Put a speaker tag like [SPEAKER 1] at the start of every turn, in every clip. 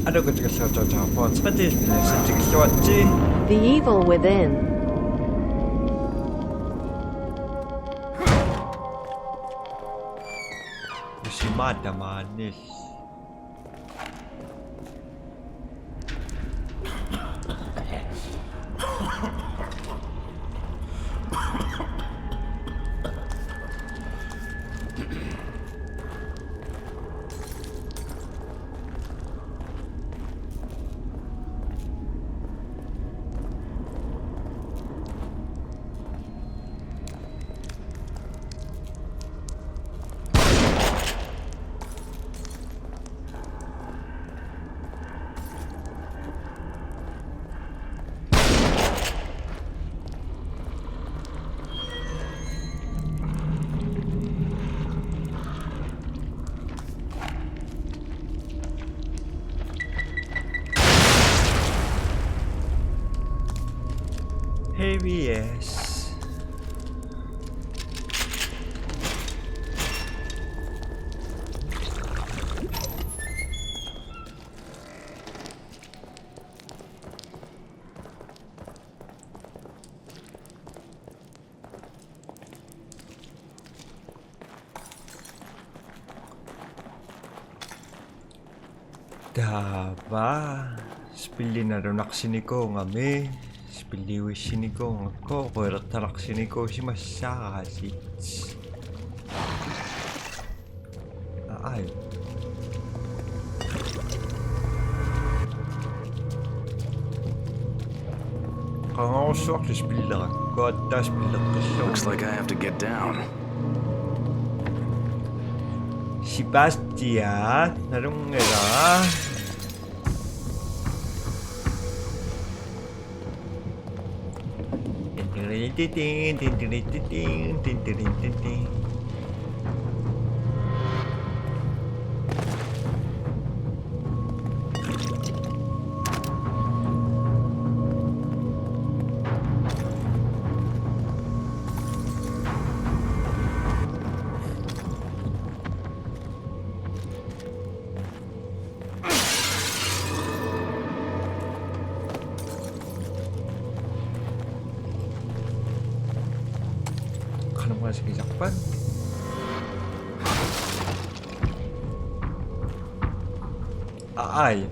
[SPEAKER 1] 알고 찍었어. 번 스페티스에서 찍기 왔지.
[SPEAKER 2] The evil within.
[SPEAKER 1] 심하다 많이. ABS Daba spilli na rin nakasiniko ngami spilliwi siniko ngako kaya tarak siniko si masasit ay kung ako suwak si spilla ko at ta spilla ko siya
[SPEAKER 3] Looks like I have to get down.
[SPEAKER 1] si Bastia narong nga Ano mo sige sakpan? Ay.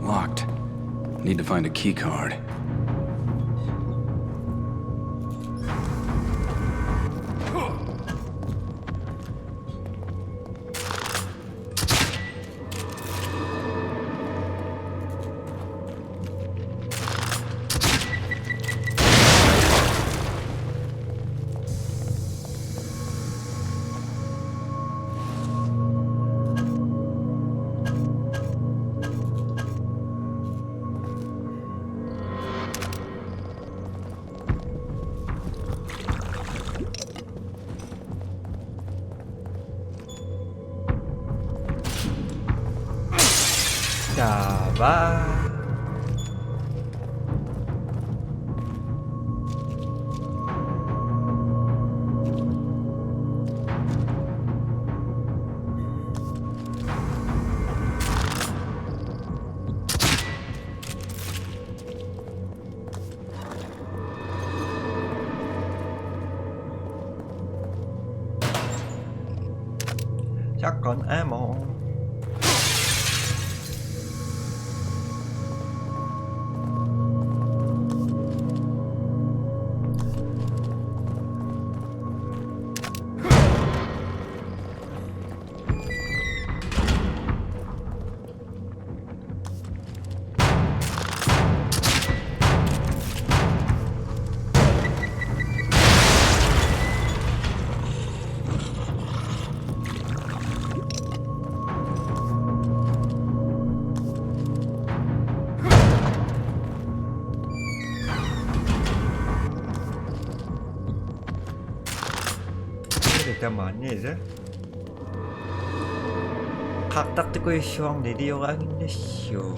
[SPEAKER 3] Locked. Need to find a key card.
[SPEAKER 2] Daba.
[SPEAKER 1] Chắc còn ammo. Temannya 각닥 듣고 시황 내리어가는데 시오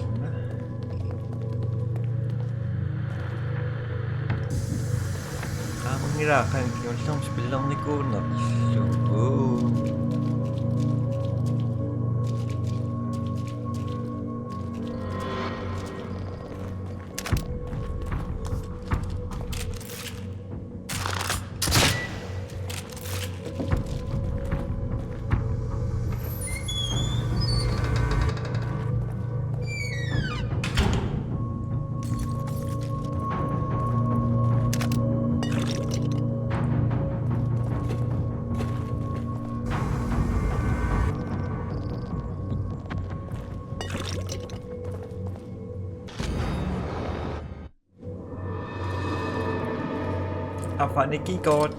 [SPEAKER 1] Mirakan yung lang bilang ni Kunak. Apa ni kikot?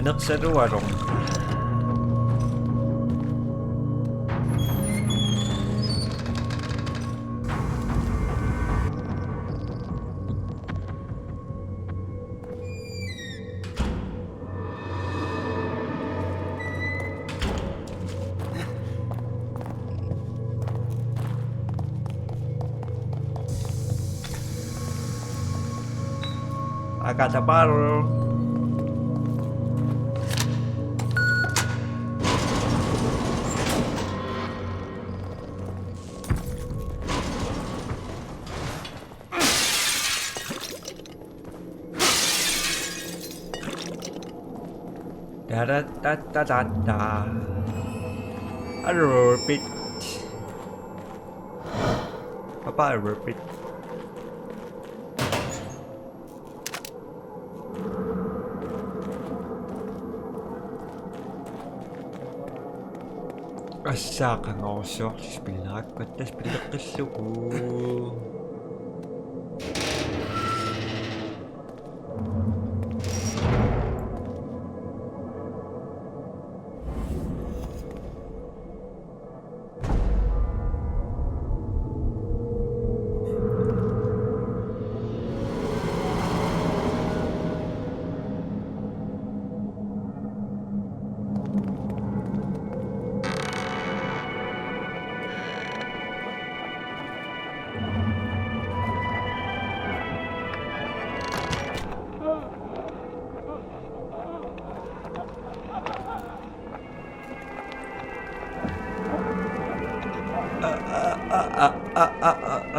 [SPEAKER 1] Anak sa warong. Akataparo. Da da da da da. Repeat. Apa repeat? Asa ka nga usok, spilak ko, tas pilak ka suko.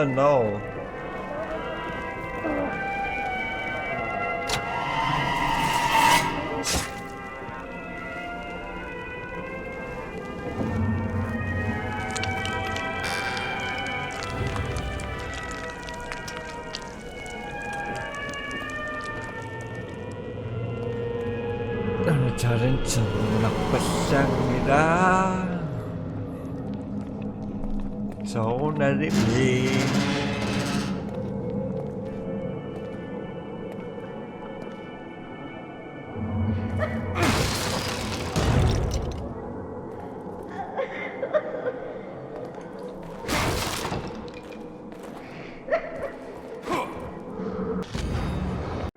[SPEAKER 1] No. Darin nakpasangila. So naribig.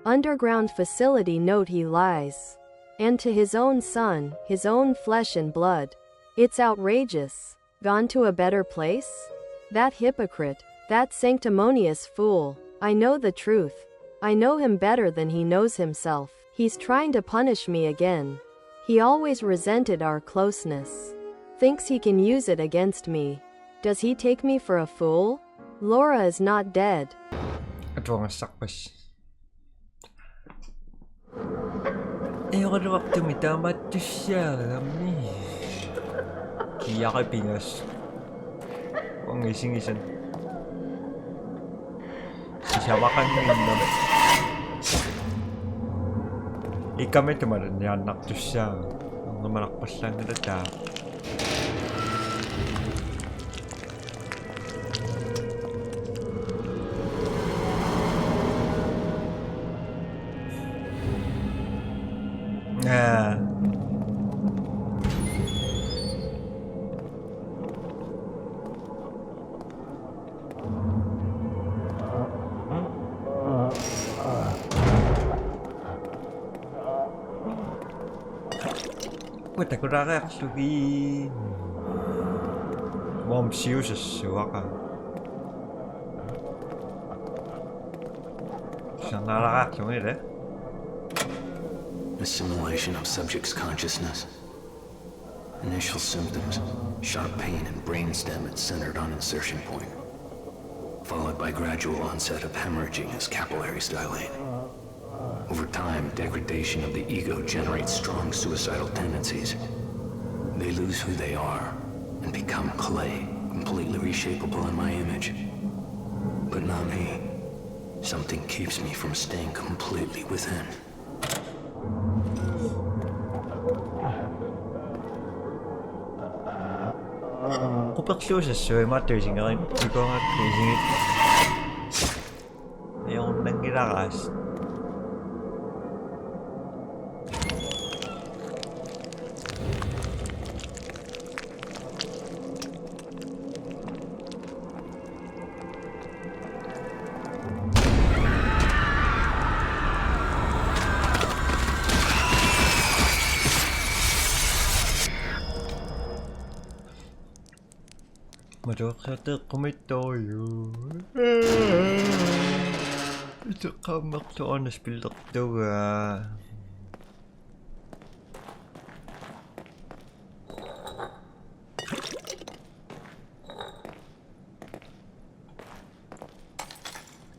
[SPEAKER 2] Underground facility note he lies. And to his own son, his own flesh and blood. It's outrageous. Gone to a better place? That hypocrite, that sanctimonious fool. I know the truth. I know him better than he knows himself. He's trying to punish me again. He always resented our closeness. Thinks he can use it against me. Does he take me for a fool? Laura is not dead.
[SPEAKER 1] Ito nga sakpas. Ayoko na magtumitamat to siya, alam ni. Kaya kay Pingas. Ang ising-isan. Sisawakan mo yun naman. Ikami tumaran yan, nakto siya. Ang malakpas lang na data. Kutakura Sugi Mom uses Waka Shanara Kumire
[SPEAKER 3] Assimilation of subject's consciousness. Initial symptoms, sharp pain and brainstem centered on insertion point, followed by gradual onset of hemorrhaging as capillaries dilate. Over time, degradation of the ego generates strong suicidal tendencies. They lose who they are and become clay, completely reshapeable in my image. But not me. Something keeps me from staying completely within.
[SPEAKER 1] Kupagsusa matters nga ikaw nga crazy yung nangirakas. Madokata komitoyo. Ito kamak to honest build up daw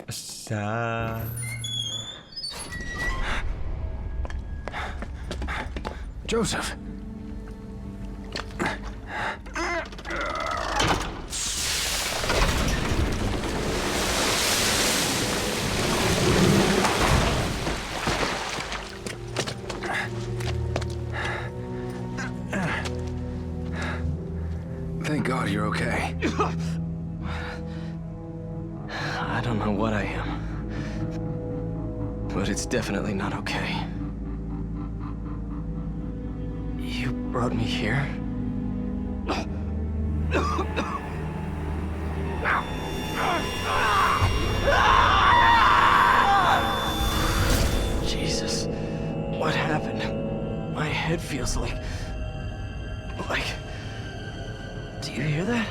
[SPEAKER 1] Asa
[SPEAKER 3] Joseph! Thank God you're okay.
[SPEAKER 4] I don't know what I am, but it's definitely not okay. You brought me here? Jesus, what happened? My head feels like... Do you hear that?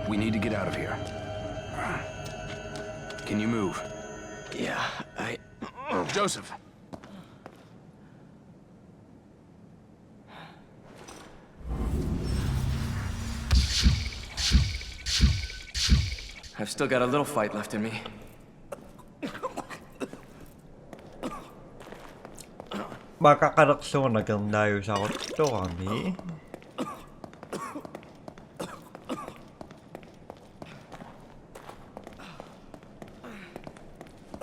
[SPEAKER 3] We need to get out of here. Can you move?
[SPEAKER 4] Yeah,
[SPEAKER 3] Joseph!
[SPEAKER 4] I've still got a little fight left in me.
[SPEAKER 1] Makakarakso na gandayo sa koto kami.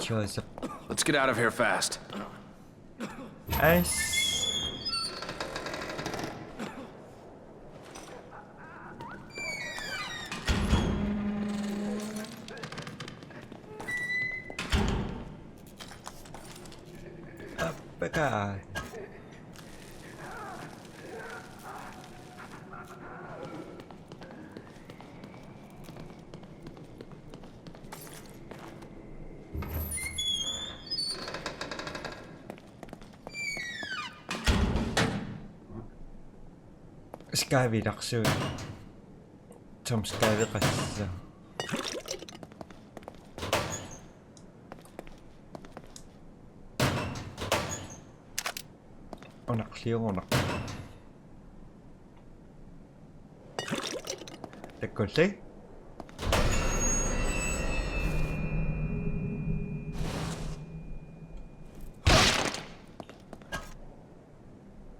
[SPEAKER 1] Joseph.
[SPEAKER 3] Let's get out of here fast.
[SPEAKER 1] Ice. Apakah? Skyvi raksu. Som Skyvi kassa. Onak siyong onak. Tekol sih?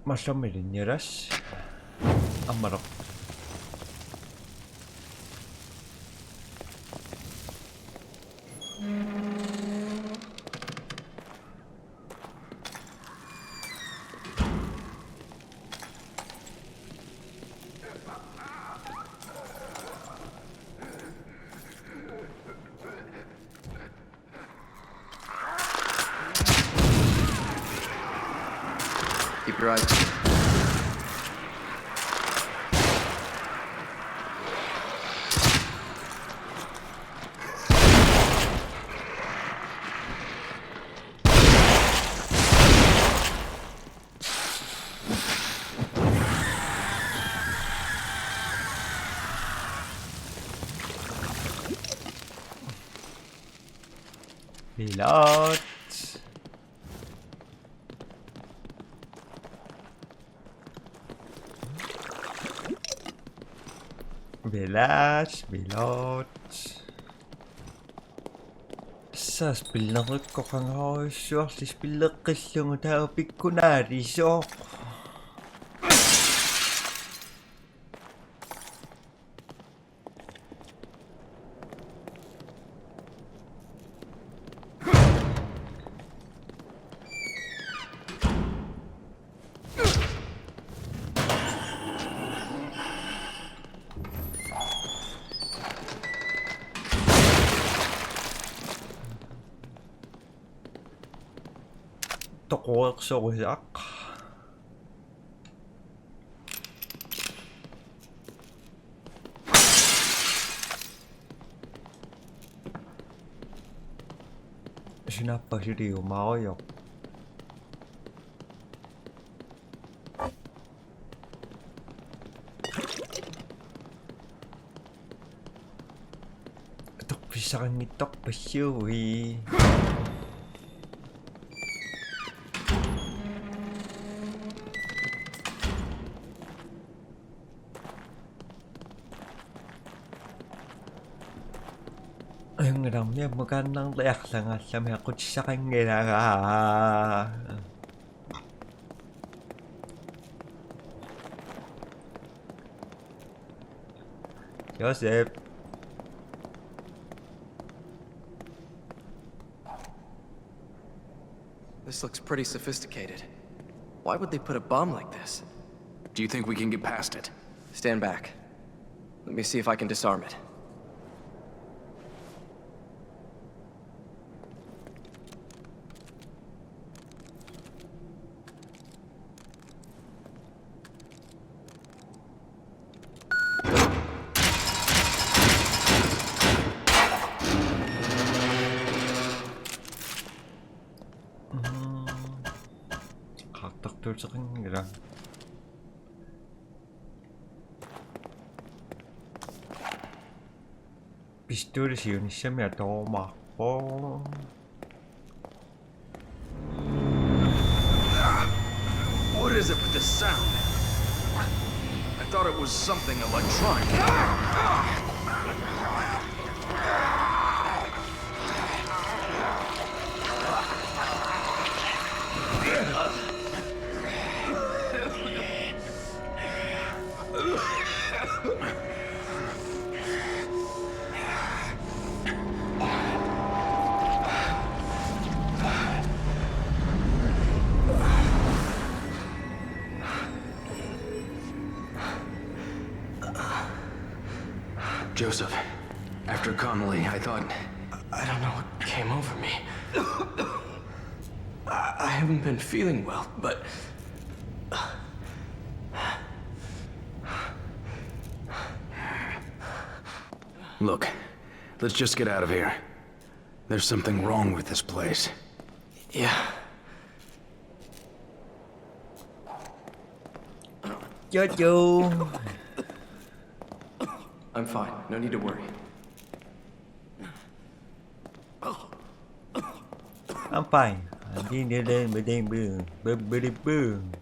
[SPEAKER 1] Masa merenyeras? Amarok.
[SPEAKER 4] Keep your eyes peeled.
[SPEAKER 1] Pilot. Bilas, bilot. Sa spillangit ko kang hausyo, si spillakis yung topic ko na risok. Tokok so yak. Sinapa si Rio Maoyok. Tok bisa kan nitok pasyui. Ang ramya magandang layak lang at sa mga kutsi sa kanya nga. Joseph.
[SPEAKER 4] This looks pretty sophisticated. Why would they put a bomb like this?
[SPEAKER 3] Do you think we can get past it?
[SPEAKER 4] Stand back. Let me see if I can disarm it.
[SPEAKER 1] Kaktaktor sa kanya. Pistol yun siya may tumakbo.
[SPEAKER 3] What is it with this sound? I thought it was something electronic. Joseph, after Connolly, I thought...
[SPEAKER 4] I don't know what came over me. I haven't been feeling well, but...
[SPEAKER 3] Look, let's just get out of here. There's something wrong with this place.
[SPEAKER 4] Yeah.
[SPEAKER 1] Jojo.
[SPEAKER 4] I'm fine. No need to worry.
[SPEAKER 1] I'm fine. Hindi nila mading boom. Boom, boom.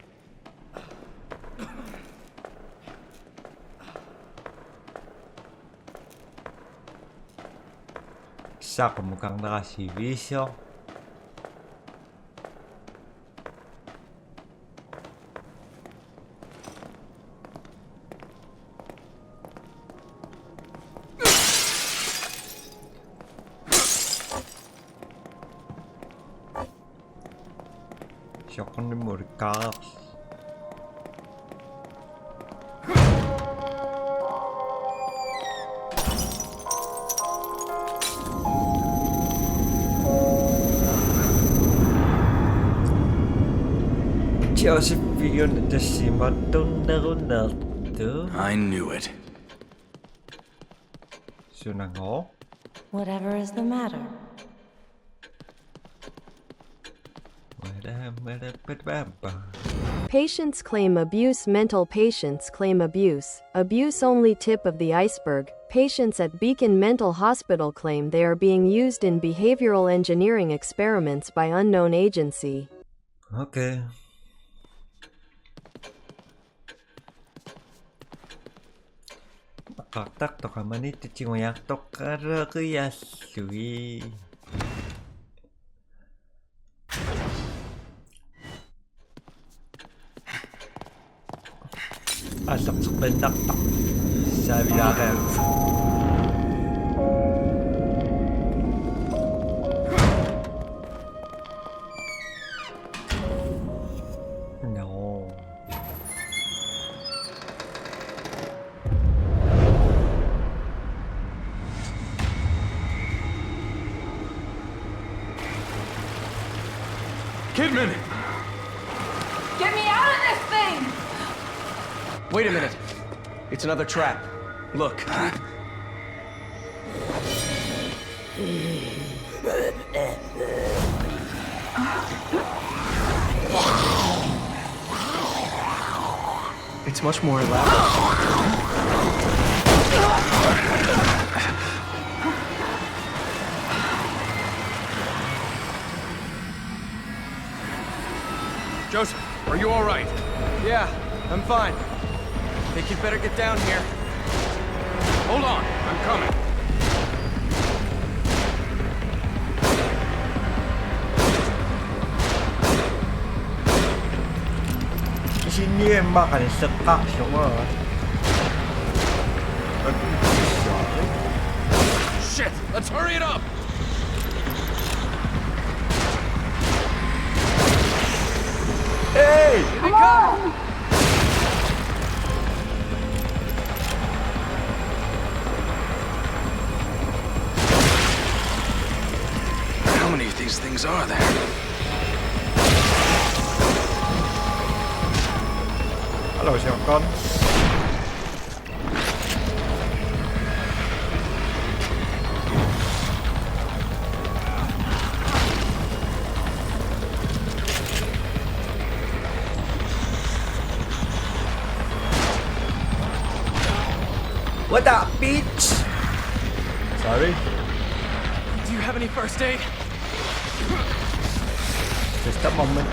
[SPEAKER 1] Sa mukhang nakasivisyo. Siya ko na murikas. Joseph yun na si Matong na Ronaldo.
[SPEAKER 3] I knew it.
[SPEAKER 1] Sunango?
[SPEAKER 5] Whatever is the matter?
[SPEAKER 2] Patients claim abuse. Mental patients claim abuse. Abuse only tip of the iceberg. Patients at Beacon Mental Hospital claim they are being used in behavioral engineering experiments by unknown agency.
[SPEAKER 1] Okay. Makaktak to ka maniti chingoyak to karakuyasui. Asok sa pendak-tak. Sabi na akin. No.
[SPEAKER 4] Kidman!
[SPEAKER 6] Get me out of this thing!
[SPEAKER 4] Wait a minute. It's another trap. Look. It's much more elaborate.
[SPEAKER 7] Joseph, are you all right?
[SPEAKER 4] Yeah, I'm fine. Think you'd better get down here.
[SPEAKER 7] Hold on, I'm coming.
[SPEAKER 1] Sini makan sekak semua.
[SPEAKER 7] Shit, let's hurry it up!
[SPEAKER 1] Hey!
[SPEAKER 7] Here they come! How many of these things are there?
[SPEAKER 1] Halo, siapa kon? What up, bitch? Sorry,
[SPEAKER 4] Do you have any first aid?
[SPEAKER 1] just a moment.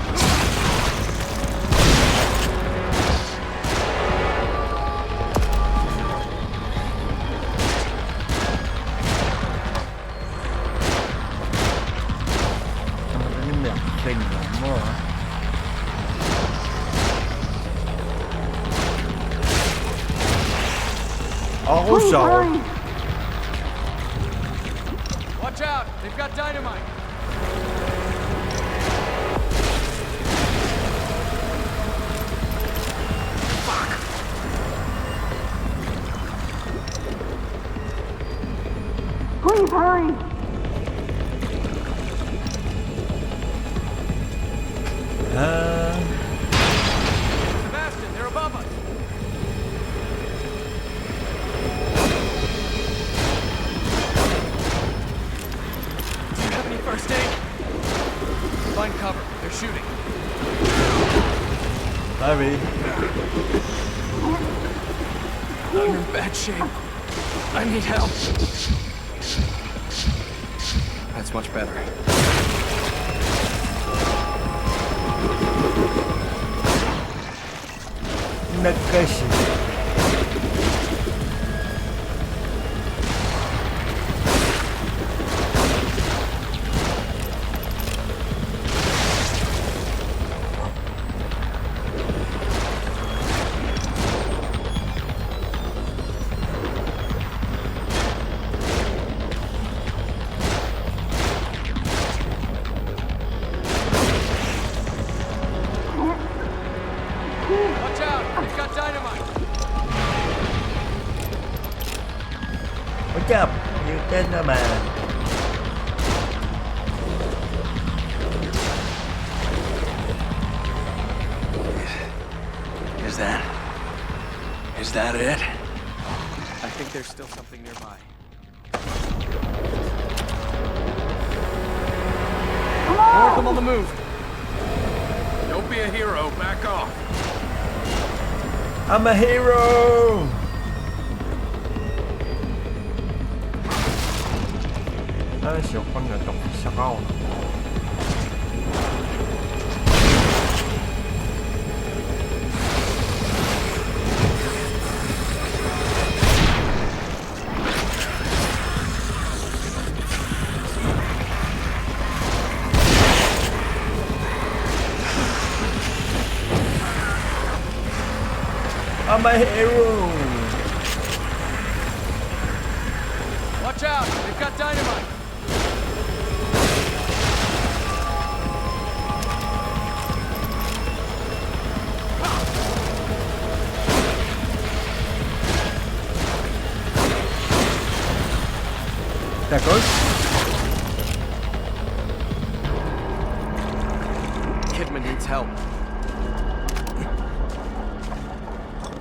[SPEAKER 1] Ini yakin mo. Ako sorry.
[SPEAKER 4] Watch out! They've got dynamite!
[SPEAKER 6] Please hurry!
[SPEAKER 4] Sebastian, they're above us! Do you have any first aid? Find cover. They're shooting.
[SPEAKER 1] Sorry.
[SPEAKER 4] I'm in bad shape. I need help. That's much better.
[SPEAKER 1] Nagkasi.
[SPEAKER 4] Watch out! They've got dynamite!
[SPEAKER 1] What's up? You dead naman.
[SPEAKER 7] Is that it?
[SPEAKER 4] I think there's still something nearby. More of them on the move.
[SPEAKER 7] Don't be be a hero. Back off.
[SPEAKER 1] I'm a hero! Nó sẽ con là độc sao? I'm a hero!
[SPEAKER 4] Watch out! They've got dynamite!
[SPEAKER 1] That goes.
[SPEAKER 4] Kidman needs help.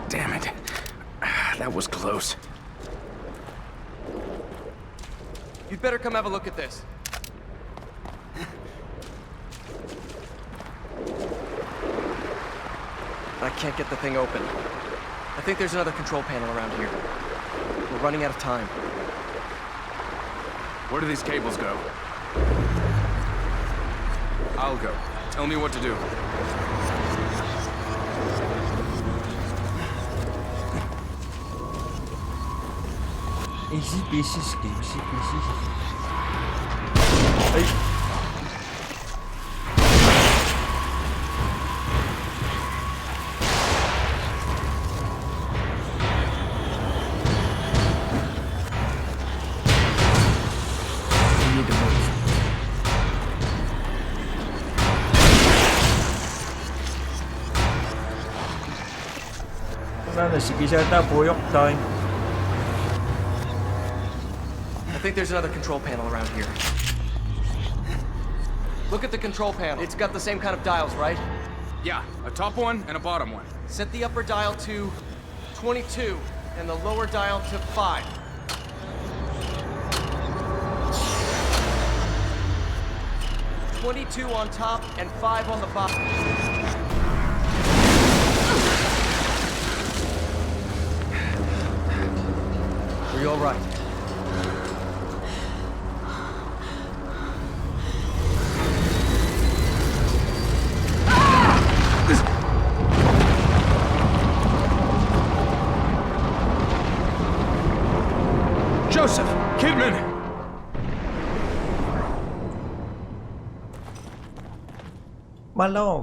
[SPEAKER 7] Damn it. That was close.
[SPEAKER 4] You'd better come have a look at this. I can't get the thing open. I think there's another control panel around here. We're running out of time.
[SPEAKER 7] Where do these cables go? I'll go. Tell me what to do.
[SPEAKER 1] Easy peasy, easy peasy. Ay. Hindi mo. Sana sige siya ta buyok time.
[SPEAKER 4] I think there's another control panel around here. Look at the control panel. It's got the same kind of dials, right?
[SPEAKER 7] Yeah, a top one and a bottom one.
[SPEAKER 4] Set the upper dial to 22 and the lower dial to 5. "22 on top and 5 on the bottom. Are you all right?
[SPEAKER 7] Joseph! Kidman!
[SPEAKER 1] Malo.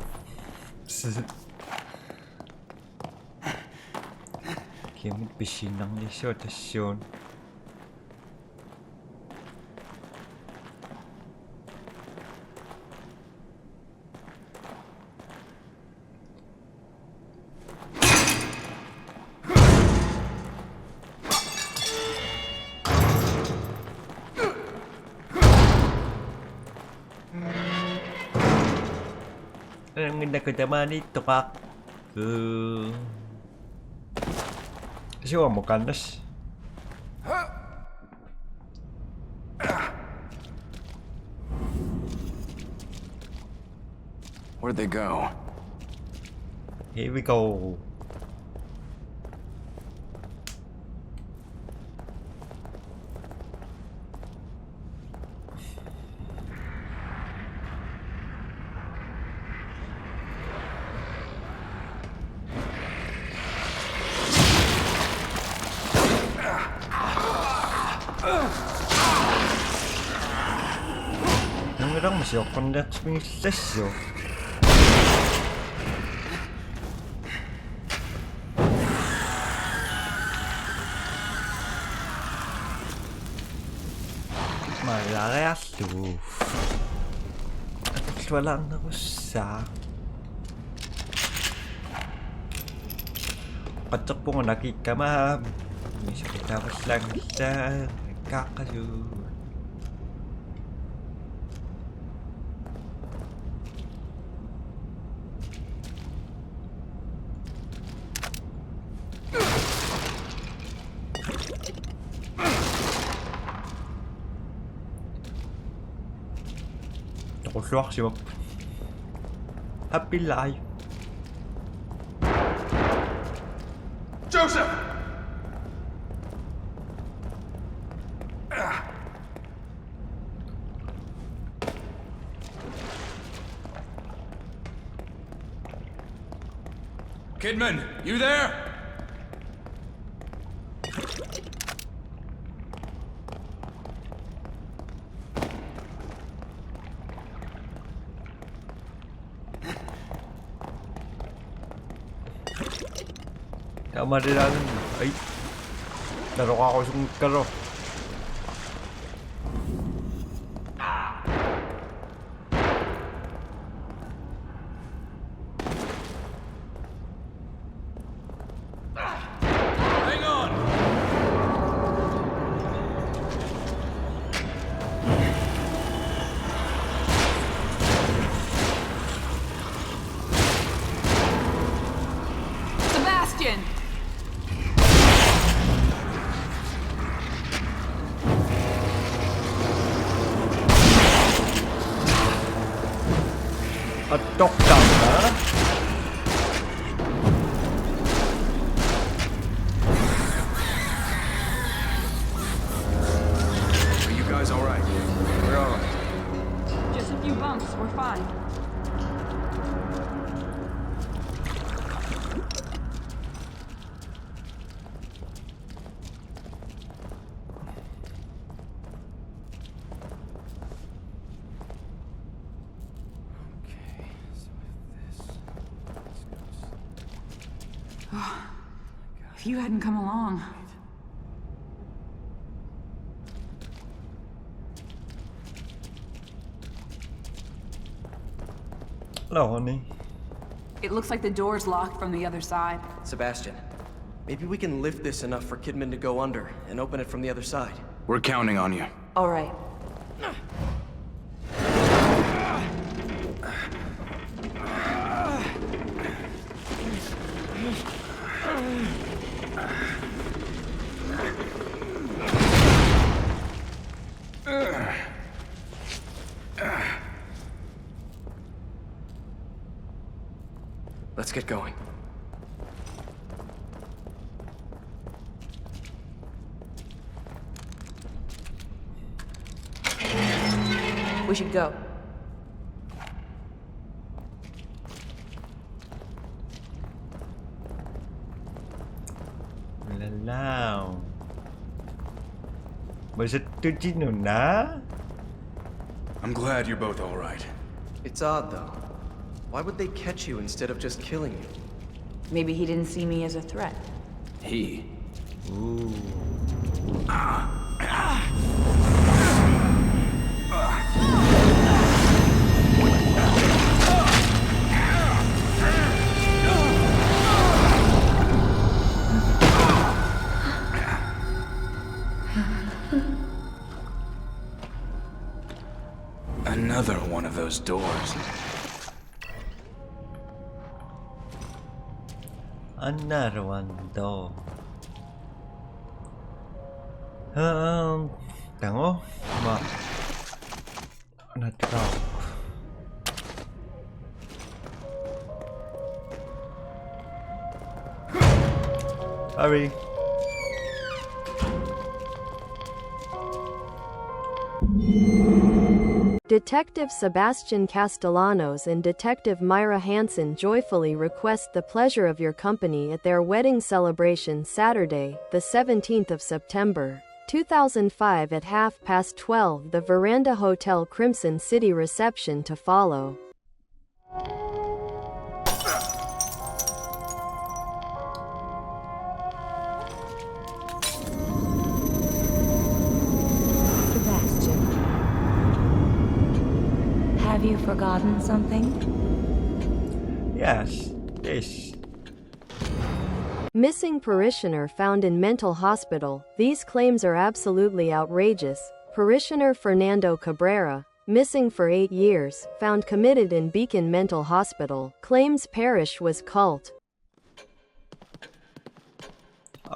[SPEAKER 1] Kim pisinang dissertasyon. Ang nakatama nito kak. Kasi mo kanas.
[SPEAKER 7] Where'd they go?
[SPEAKER 1] Here we go. Nang masih kondak spesies yo. Malakas to. At wala na ko sa. Katok po nga nakikamam. May sakit tapos lang sa kakasu. Happy life.
[SPEAKER 7] Kidman, you there?
[SPEAKER 1] Tama rin natin. Ay! Laro ako sa karo.
[SPEAKER 7] Hang on!
[SPEAKER 6] Sebastian!
[SPEAKER 1] At knockdown na.
[SPEAKER 7] Are you guys alright? We're alright.
[SPEAKER 6] Just a few bumps, we're fine. If you hadn't come along.
[SPEAKER 1] Hello, honey.
[SPEAKER 6] It looks like the door's locked from the other side.
[SPEAKER 8] Sebastian, maybe we can lift this enough for Kidman to go under and open it from the other side.
[SPEAKER 7] We're counting on you.
[SPEAKER 5] All right.
[SPEAKER 8] Let's get going.
[SPEAKER 5] We should go.
[SPEAKER 1] Lalaw. Was it Tujino na?
[SPEAKER 7] I'm glad you're both alright.
[SPEAKER 8] It's odd, though. Why would they catch you instead of just killing you?
[SPEAKER 6] Maybe he didn't see me as a threat.
[SPEAKER 7] He. Another one of those doors.
[SPEAKER 1] Another one though. Tango? Ma. Natakaw. Hurry.
[SPEAKER 2] Detective Sebastian Castellanos and Detective Myra Hansen joyfully request the pleasure of your company at their wedding celebration Saturday, the 17th of September, 2005 at 12:30, the Veranda Hotel Crimson City reception to follow.
[SPEAKER 5] Sebastian. Have you forgotten something?
[SPEAKER 1] Yes. This.
[SPEAKER 2] Missing parishioner found in mental hospital. These claims are absolutely outrageous. Parishioner Fernando Cabrera, missing for 8 years, found committed in Beacon Mental Hospital, claims parish was cult.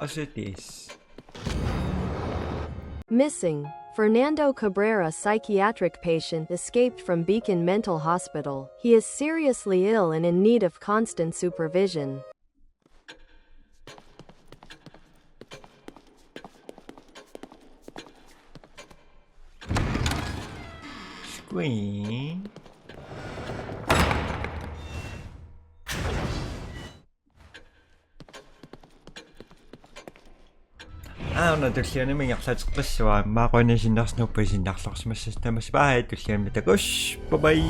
[SPEAKER 1] As it is.
[SPEAKER 2] Missing. Fernando Cabrera, psychiatric patient, escaped from Beacon Mental Hospital. He is seriously ill and in need of constant supervision.
[SPEAKER 1] Screen. tulliani mingerlaatiqlassua maaqoinisinnarснуппа isinnарлорсимассас тамас бай tulliami такуш бай